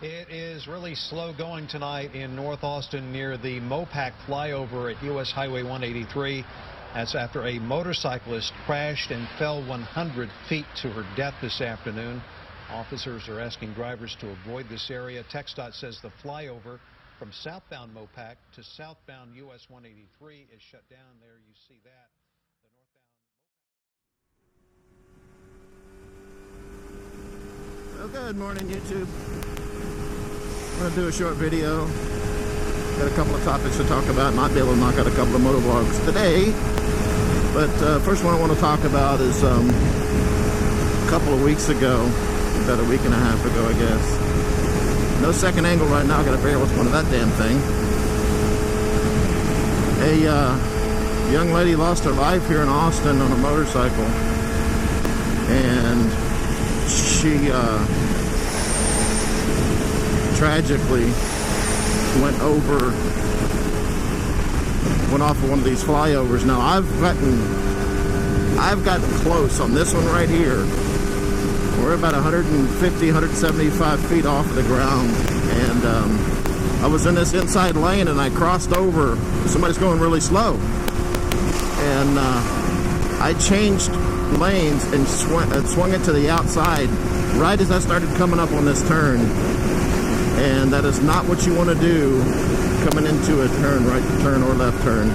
It is really slow going tonight in North Austin near the Mopac flyover at U.S. Highway 183. That's after a motorcyclist crashed and fell 100 feet to her death this afternoon. Officers are asking drivers to avoid this area. TxDOT says the flyover from southbound Mopac to southbound U.S. 183 is shut down. There you see that. Well, good morning, YouTube. I'm going to do a short video. Got a couple of topics to talk about. Might be able to knock out a couple of motovlogs today. But first one I want to talk about is a couple of weeks ago, about a week and a half ago, I guess. No second angle right now. Got to figure out what's going on with that damn thing. A young lady lost her life here in Austin on a motorcycle. And she tragically went off of one of these flyovers. Now I've gotten close on this one right here. We're about 150, 175 feet off of the ground, and I was in this inside lane and I crossed over. Somebody's going really slow, and I changed lanes and swung it to the outside right as I started coming up on this turn, and that is not what you want to do coming into a turn, right turn or left turn.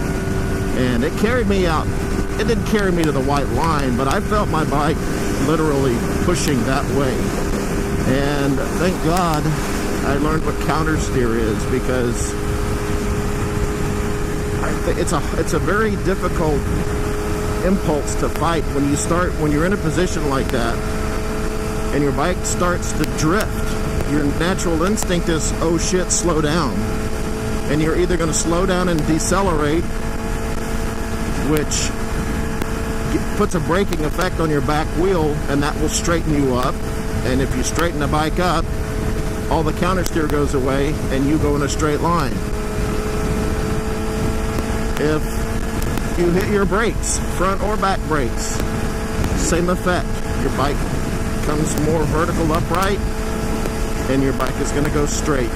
And it carried me out. It didn't carry me to the white line, but I felt my bike literally pushing that way. And thank God I learned what counter steer is, because it's a very difficult impulse to fight when you're in a position like that and your bike starts to drift. Your natural instinct is, oh shit, slow down. And you're either going to slow down and decelerate, which puts a braking effect on your back wheel, and that will straighten you up. And if you straighten the bike up, all the counter steer goes away and you go in a straight line. If you hit your brakes, front or back brakes, same effect. Your bike comes more vertical upright and your bike is going to go straight.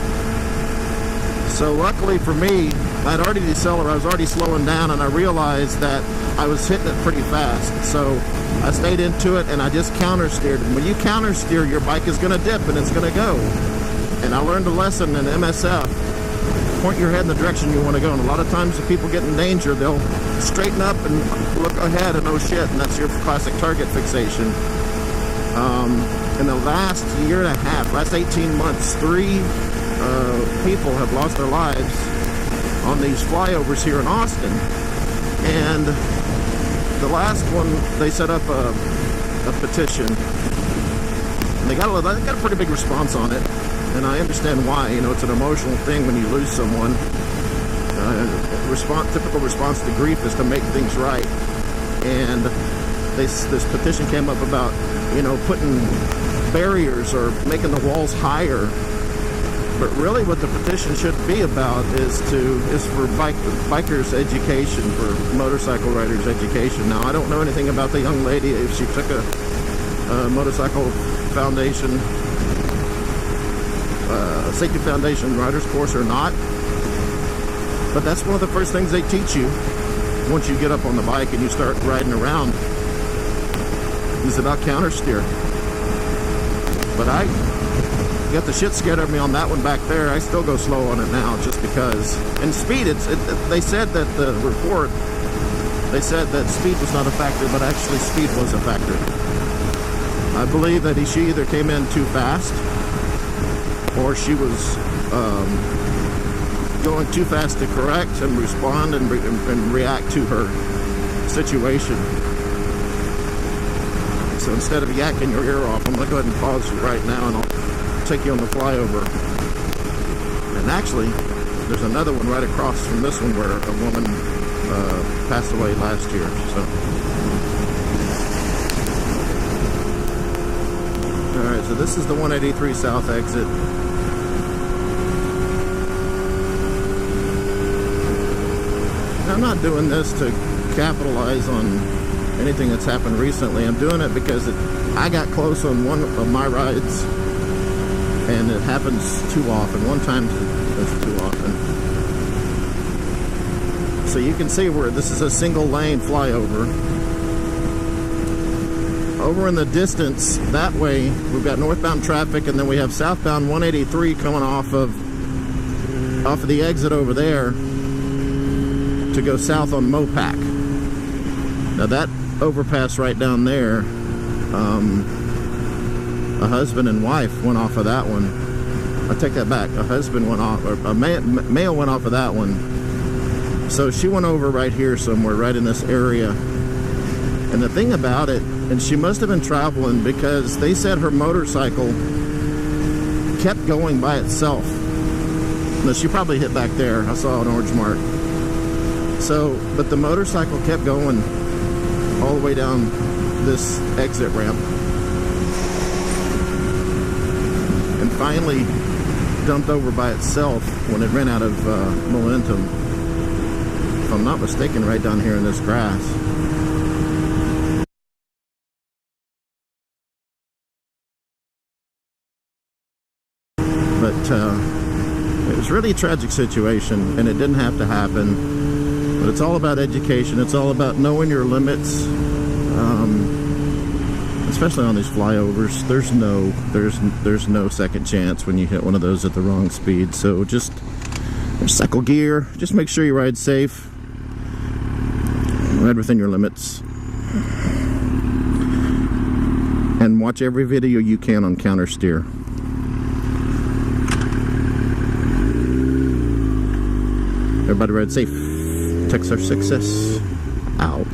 So luckily for me, I'd already decelerated. I was already slowing down, and I realized that I was hitting it pretty fast. So I stayed into it and I just counter steered. And when you counter steer, your bike is going to dip and it's going to go. And I learned a lesson in MSF. Point your head in the direction you want to go. And a lot of times if people get in danger, they'll straighten up and look ahead and oh shit, and that's your classic target fixation. In the last year and a half, last 18 months, 3 people have lost their lives on these flyovers here in Austin. And the last one, they set up a petition, and they got a pretty big response on it. And I understand why. You know, it's an emotional thing when you lose someone. Typical response to grief is to make things right. And this petition came up about, you know, putting barriers or making the walls higher. But really what the petition should be about is for bikers education, for motorcycle riders education. Now, I don't know anything about the young lady, if she took a motorcycle foundation, safety foundation riders course or not. But that's one of the first things they teach you once you get up on the bike and you start riding around. It's about counter steer. But I got the shit scared of me on that one back there. I still go slow on it now just because. And speed, they said that the report, they said that speed was not a factor, but actually speed was a factor. I believe that she either came in too fast or she was going too fast to correct and respond and react to her situation. So instead of yakking your ear off, I'm going to go ahead and pause right now and I'll take you on the flyover. And actually, there's another one right across from this one where a woman passed away last year. So, all right, so this is the 183 South exit. I'm not doing this to capitalize on anything that's happened recently. I'm doing it because I got close on one of my rides and it happens too often. One time it's too often. So you can see where this is a single lane flyover. Over in the distance, that way, we've got northbound traffic, and then we have southbound 183 coming off of the exit over there to go south on Mopac. Now that overpass right down there, a husband and wife went off of that one. I take that back. A husband went off, or a male went off of that one. So she went over right here somewhere, right in this area. And the thing about it, and she must have been traveling, because they said her motorcycle kept going by itself. No, she probably hit back there. I saw an orange mark. So, but the motorcycle kept going all the way down this exit ramp. And finally dumped over by itself when it ran out of momentum. If I'm not mistaken, right down here in this grass. But it was really a tragic situation, and it didn't have to happen. But it's all about education. It's all about knowing your limits, especially on these flyovers. There's no second chance when you hit one of those at the wrong speed. So just cycle gear. Just make sure you ride safe, ride within your limits, and watch every video you can on counter steer. Everybody ride safe. Texas success out.